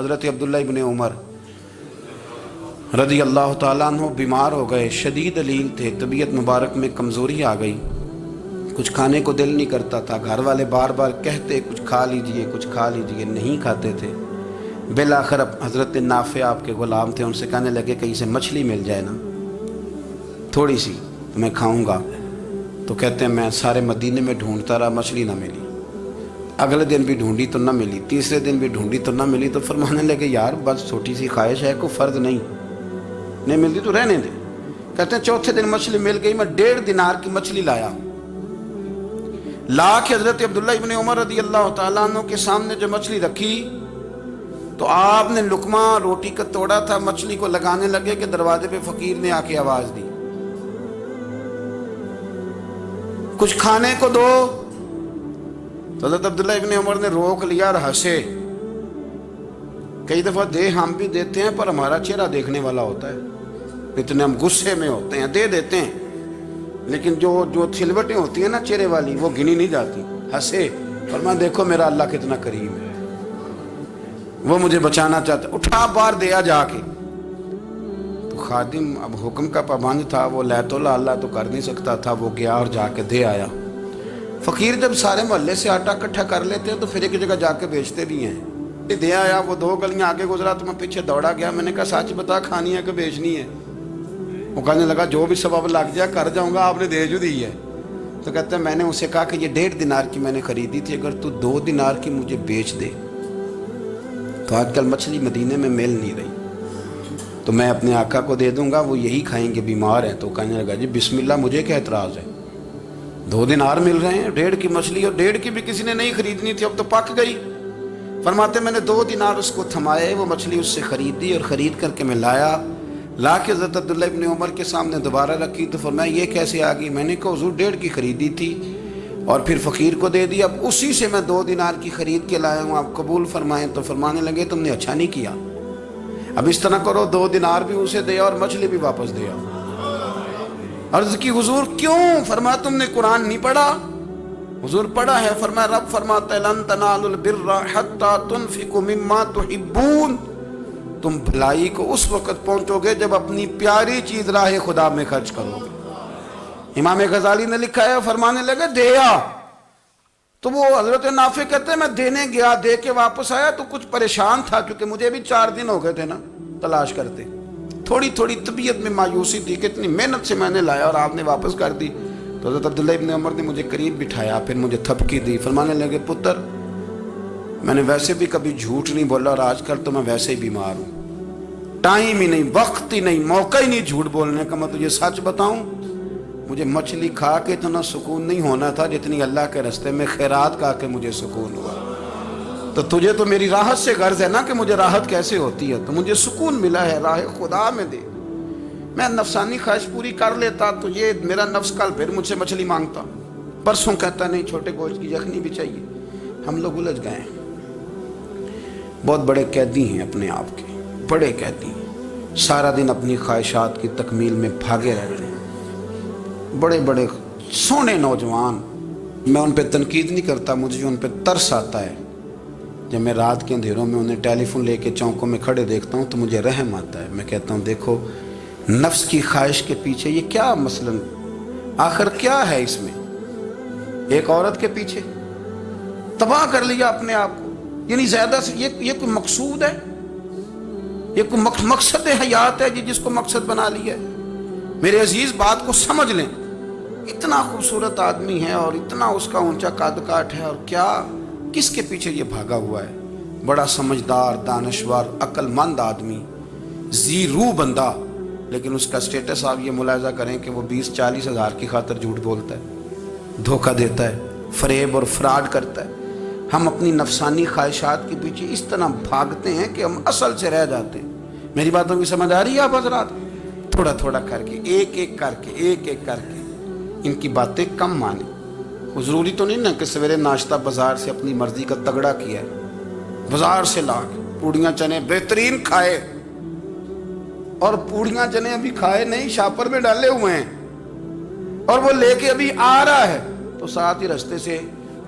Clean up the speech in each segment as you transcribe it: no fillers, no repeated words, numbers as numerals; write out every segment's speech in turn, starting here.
حضرت عبداللہ ابن عمر رضی اللہ تعالیٰ عنہ بیمار ہو گئے، شدید علیل تھے، طبیعت مبارک میں کمزوری آ گئی، کچھ کھانے کو دل نہیں کرتا تھا، گھر والے بار بار کہتے کچھ کھا لیجئے کچھ کھا لیجئے، نہیں کھاتے تھے۔ بالآخر حضرت نافع آپ کے غلام تھے، ان سے کہنے لگے کہیں سے مچھلی مل جائے نا تھوڑی سی تو میں کھاؤں گا۔ تو کہتے ہیں میں سارے مدینے میں ڈھونڈتا رہا، مچھلی نہ ملی، اگلے دن بھی ڈھونڈی تو نہ ملی، تیسرے دن بھی ڈھونڈی تو نہ ملی، تو فرمانے لگے یار بس چھوٹی سی خواہش ہے، کوئی فرض نہیں ملتی تو رہنے دے۔ کہتے ہیں چوتھے دن مچھلی مل گئی، میں 1.5 دینار کی مچھلی لا کے حضرت عبداللہ ابن عمر رضی اللہ تعالیٰ عنہ کے سامنے جو مچھلی رکھی تو آپ نے لقمہ روٹی کا توڑا تھا، مچھلی کو لگانے لگے کہ دروازے پہ فقیر نے آ کے آواز دی کچھ کھانے کو دو۔ تو حضرت عبداللہ ابن عمر نے روک لیا اور ہنسے۔ کئی دفعہ ہم بھی دیتے ہیں پر ہمارا چہرہ دیکھنے والا ہوتا ہے، اتنے ہم غصے میں ہوتے ہیں دے دیتے ہیں، لیکن جو چھلوٹیں ہوتی ہیں نا چہرے والی وہ گنی نہیں جاتی۔ ہنسے، فرمایا دیکھو میرا اللہ کتنا کریم ہے، وہ مجھے بچانا چاہتا ہے، اٹھا بار دیا جا کے۔ تو خادم اب حکم کا پابند تھا، وہ لیت اللہ تو کر نہیں سکتا تھا، وہ گیا اور جا کے دے آیا۔ فقیر جب سارے محلے سے آٹا اکٹھا کر لیتے ہیں تو پھر ایک جگہ جا کے بیچتے بھی ہیں۔ دے آیا، وہ 2 گلیاں آگے گزرا تو میں پیچھے دوڑا گیا، میں نے کہا سچ بتا کھانی ہے کہ بیچنی ہے؟ وہ کہنے لگا جو بھی سبب لگ جائے کر جاؤں گا، آپ نے دے جو دی ہے۔ تو کہتے ہیں میں نے اسے کہا کہ یہ 1.5 دینار کی میں نے خریدی تھی، اگر تو 2 دینار کی مجھے بیچ دے تو آج کل مچھلی مدینے میں مل نہیں رہی، تو میں اپنے آقا کو دے دوں گا، وہ یہی کھائیں گے، بیمار ہیں۔ تو کہنے لگا جی بسم اللہ، مجھے کیا اعتراض ہے، 2 دینار مل رہے ہیں، 1.5 کی مچھلی، اور 1.5 کی بھی کسی نے نہیں خریدنی تھی، اب تو پک گئی۔ فرماتے میں نے 2 دینار اس کو تھمائے، وہ مچھلی اس سے خریدی اور خرید کر کے میں لا کے حضرت عبداللہ ابن عمر کے سامنے دوبارہ رکھی۔ تو فرمایا یہ کیسے آ گئی؟ میں نے کہا حضور 1.5 کی خریدی تھی اور پھر فقیر کو دے دی، اب اسی سے میں 2 دینار کی خرید کے لایا ہوں، آپ قبول فرمائیں۔ تو فرمانے لگے تم نے اچھا نہیں کیا، اب اس طرح کرو 2 دینار بھی اسے دیا اور مچھلی بھی واپس دیا۔ عرض کی حضور کیوں؟ فرمایا تم نے قرآن نہیں پڑھا؟ حضور پڑھا ہے۔ فرمایا رب فرماتا ہے لن تنالوا البر حتی تنفقوا مما تحبون، تم بھلائی کو اس وقت پہنچو گے جب اپنی پیاری چیز راہ خدا میں خرچ کرو گے۔ امام غزالی نے لکھا ہے، فرمانے لگے دیا تو وہ حضرت نافع کہتے ہیں میں دینے گیا، دے کے واپس آیا تو کچھ پریشان تھا کیونکہ مجھے بھی 4 دن ہو گئے تھے نا تلاش کرتے، تھوڑی طبیعت میں مایوسی تھی کہ اتنی محنت سے میں نے لایا اور آپ نے واپس کر دی۔ تو حضرت عبداللہ ابن عمر نے مجھے قریب بٹھایا، پھر مجھے تھپکی دی، فرمانے لگے پتر میں نے ویسے بھی کبھی جھوٹ نہیں بولا اور آج کل تو میں ویسے ہی بیمار ہوں، ٹائم ہی نہیں، وقت ہی نہیں، موقع ہی نہیں جھوٹ بولنے کا، میں تجھے سچ بتاؤں مجھے مچھلی کھا کے اتنا سکون نہیں ہونا تھا جتنی اللہ کے راستے میں خیرات کھا کے مجھے سکون ہوا۔ تو تجھے تو میری راحت سے غرض ہے نا کہ مجھے راحت کیسے ہوتی ہے، تو مجھے سکون ملا ہے راہ خدا میں دے، میں نفسانی خواہش پوری کر لیتا تو یہ میرا نفس کل پھر مجھ سے مچھلی مانگتا، پرسوں کہتا نہیں چھوٹے گوشت کی یخنی بھی چاہیے۔ ہم لوگ الجھ گئے ہیں، بہت بڑے قیدی ہیں اپنے آپ کے، بڑے قیدی ہیں، سارا دن اپنی خواہشات کی تکمیل میں بھاگے رہتے ہیں، بڑے بڑے سونے نوجوان۔ میں ان پہ تنقید نہیں کرتا، مجھے ان پہ ترس آتا ہے، جب میں رات کے اندھیروں میں انہیں ٹیلی فون لے کے چوکوں میں کھڑے دیکھتا ہوں تو مجھے رحم آتا ہے۔ میں کہتا ہوں دیکھو نفس کی خواہش کے پیچھے یہ کیا مثلاً آخر کیا ہے اس میں، ایک عورت کے پیچھے تباہ کر لیا اپنے آپ کو، یعنی زیادہ سے یہ کوئی مقصود ہے، یہ کوئی مقصد حیات ہے جس کو مقصد بنا لیا ہے؟ میرے عزیز بات کو سمجھ لیں، اتنا خوبصورت آدمی ہے اور اتنا اس کا اونچا قد کاٹ ہے، اور کیا کس کے پیچھے یہ بھاگا ہوا ہے؟ بڑا سمجھدار، دانشور، عقل مند آدمی، ذی روح بندہ، لیکن اس کا سٹیٹس آپ یہ ملاحظہ کریں کہ وہ 20-40 ہزار کی خاطر جھوٹ بولتا ہے، دھوکہ دیتا ہے، فریب اور فراڈ کرتا ہے۔ ہم اپنی نفسانی خواہشات کے پیچھے اس طرح بھاگتے ہیں کہ ہم اصل سے رہ جاتے ہیں۔ میری باتوں کی سمجھ آ رہی ہے آپ حضرات؟ تھوڑا تھوڑا کر کے، ایک ایک کر کے ان کی باتیں کم مانیں۔ وہ ضروری تو نہیں نا کہ سویرے ناشتہ بازار سے اپنی مرضی کا تگڑا کیا ہے، بازار سے لا کے پوڑیاں چنے بہترین کھائے، اور پوڑیاں چنے ابھی کھائے نہیں، شاپر میں ڈالے ہوئے ہیں، اور وہ لے کے ابھی آ رہا ہے تو ساتھ ہی رستے سے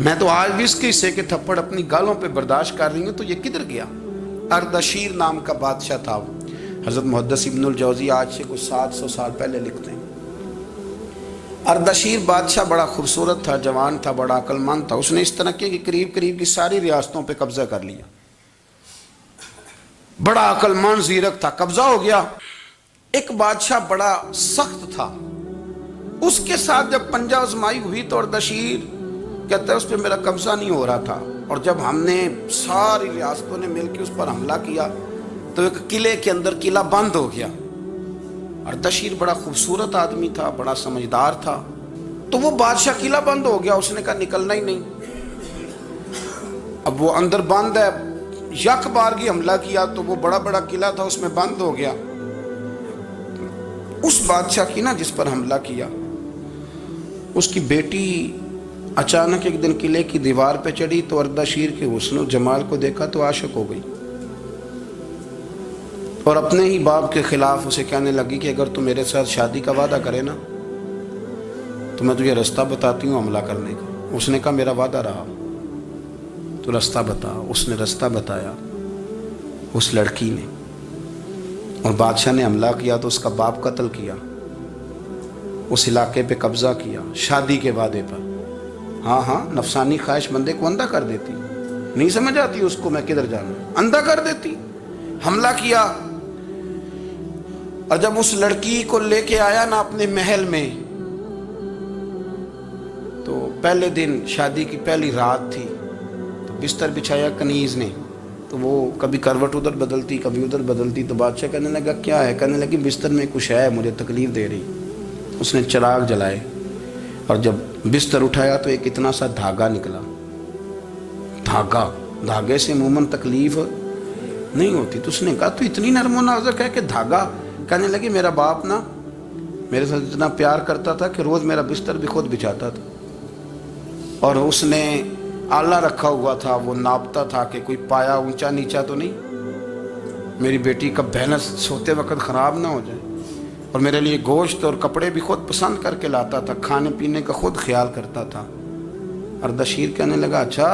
میں تو آج بھی اس کے حصے کے تھپڑ اپنی گالوں پہ برداشت کر رہی ہوں، تو یہ کدھر گیا؟ اردشیر نام کا بادشاہ تھا۔ حضرت محدث ابن الجوزی آج سے کچھ 700 سال پہلے لکھتے ہیں، اردشیر بادشاہ بڑا خوبصورت تھا، جوان تھا، بڑا عقل مند تھا۔ اس نے اس طرح کی قریب قریب کی ساری ریاستوں پہ قبضہ کر لیا، بڑا عقل مند زیرک تھا، قبضہ ہو گیا۔ ایک بادشاہ بڑا سخت تھا، اس کے ساتھ جب پنجہ آزمائی ہوئی تو اردشیر کہتا ہے اس پہ میرا قبضہ نہیں ہو رہا تھا، اور جب ہم نے ساری ریاستوں نے مل کے اس پر حملہ کیا تو ایک قلعے کے اندر قلعہ بند ہو گیا۔ اردشیر بڑا خوبصورت آدمی تھا، بڑا سمجھدار تھا، تو وہ بادشاہ قلعہ بند ہو گیا، اس نے کہا نکلنا ہی نہیں۔ اب وہ اندر بند ہے، یک بارگی حملہ کیا تو وہ بڑا بڑا قلعہ تھا اس میں بند ہو گیا۔ اس بادشاہ کی نا جس پر حملہ کیا، اس کی بیٹی اچانک ایک دن قلعے کی دیوار پہ چڑھی تو اردشیر کے حسن و جمال کو دیکھا تو عاشق ہو گئی، اور اپنے ہی باپ کے خلاف اسے کہنے لگی کہ اگر تو میرے ساتھ شادی کا وعدہ کرے نا تو میں تجھے رستہ بتاتی ہوں حملہ کرنے کا۔ اس نے کہا میرا وعدہ رہا، تو رستہ بتا۔ اس نے رستہ بتایا اس لڑکی نے، اور بادشاہ نے حملہ کیا تو اس کا باپ قتل کیا، اس علاقے پہ قبضہ کیا شادی کے وعدے پر۔ ہاں نفسانی خواہش بندے کو اندھا کر دیتی، نہیں سمجھ آتی اس کو میں کدھر جانا، اندھا کر دیتی۔ حملہ کیا، اور جب اس لڑکی کو لے کے آیا نا اپنے محل میں، تو پہلے دن شادی کی پہلی رات تھی، تو بستر بچھایا کنیز نے، تو وہ کبھی کروٹ ادھر بدلتی کبھی ادھر بدلتی، تو بادشاہ کہنے لگا کیا ہے؟ کہنے لگی بستر میں کچھ ہے، مجھے تکلیف دے رہی۔ اس نے چراغ جلائے اور جب بستر اٹھایا تو ایک اتنا سا دھاگا نکلا۔ دھاگے سے عموماً تکلیف نہیں ہوتی، تو اس نے کہا تو اتنی نرم و نازک ہے کہ دھاگا؟ کہنے لگی میرا باپ نا میرے ساتھ اتنا پیار کرتا تھا کہ روز میرا بستر بھی خود بچھاتا تھا، اور اس نے آلہ رکھا ہوا تھا، وہ ناپتا تھا کہ کوئی پایا اونچا نیچا تو نہیں، میری بیٹی کا بیلنس سوتے وقت خراب نہ ہو جائے، اور میرے لیے گوشت اور کپڑے بھی خود پسند کر کے لاتا تھا، کھانے پینے کا خود خیال کرتا تھا۔ اردشیر کہنے لگا اچھا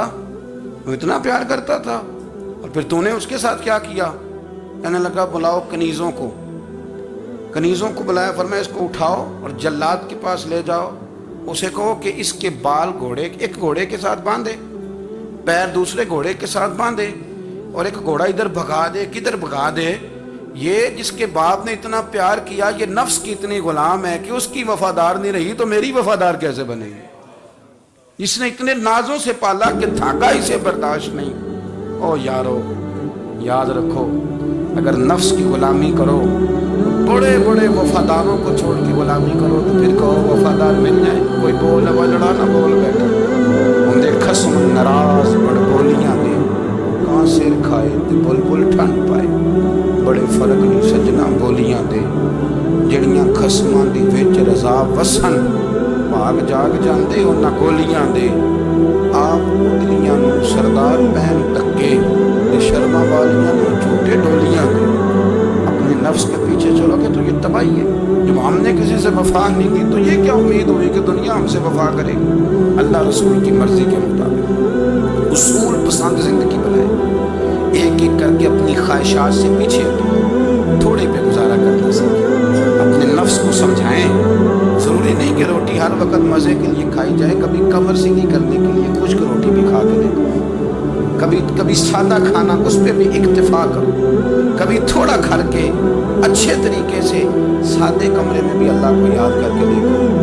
وہ اتنا پیار کرتا تھا، اور پھر تو نے اس کے ساتھ کیا کیا؟ کہنے لگا بلاؤ کنیزوں کو بلایا، فرمایا اس کو اٹھاؤ اور جلاد کے پاس لے جاؤ، اسے کہو کہ اس کے بال ایک گھوڑے کے ساتھ باندھے، پیر دوسرے گھوڑے کے ساتھ باندھے، اور ایک گھوڑا ادھر بھگا دے، کدھر بھگا دے۔ یہ جس کے باپ نے اتنا پیار کیا، یہ نفس کی اتنی غلام ہے کہ اس کی وفادار نہیں رہی تو میری وفادار کیسے بنے گی؟ جس نے اتنے نازوں سے پالا کہ دھاگا اسے برداشت نہیں۔ او یارو یاد رکھو، اگر نفس کی غلامی کرو، بڑے بڑے وفاداروں کو چھوڑ کے غلامی کرو تو پھر کہو وفادار مل جائے، کوئی بول اب لڑا نہ بول بیٹھا، اندے خصم ناراض بڑ بولیاں دے، کہاں سر کھائے تے بلبل ٹھنڈ پائے، بڑے فرق نہیں سجنا بولیاں دے، جڑیاں خصماں دی وچ رضا وسن، بھاگ جاگ جاندے انہاں گولیاں دے، آپ اڈلیاں نو سردار پہن ٹکے تے شرما والیاں نو جھوٹے ڈولیاں دے۔ اپنے نفس کے پیچھے چلو گے تو یہ تباہی ہے۔ جب ہم نے کسی سے وفا نہیں کی تو یہ کیا امید ہوئی کہ دنیا ہم سے وفا کرے گی؟ اللہ رسول کی مرضی کے مطابق اصول پسند زندگی بنائے، ایک ایک کر کے اپنی خواہشات سے پیچھے ہٹیں، تھوڑے پہ گزارا کرنا سیکھیں، اپنے نفس کو سمجھائیں۔ ضروری نہیں کہ روٹی ہر وقت مزے کے لیے کھائی جائے، کبھی کمر سنگی کرنے کے لیے خشک روٹی بھی کھا کے دیکھو، کبھی سادہ کھانا اس پہ بھی اکتفا کرو، کبھی تھوڑا کھا کے اچھے طریقے سے سادے کمرے میں بھی اللہ کو یاد کر کے دیکھو۔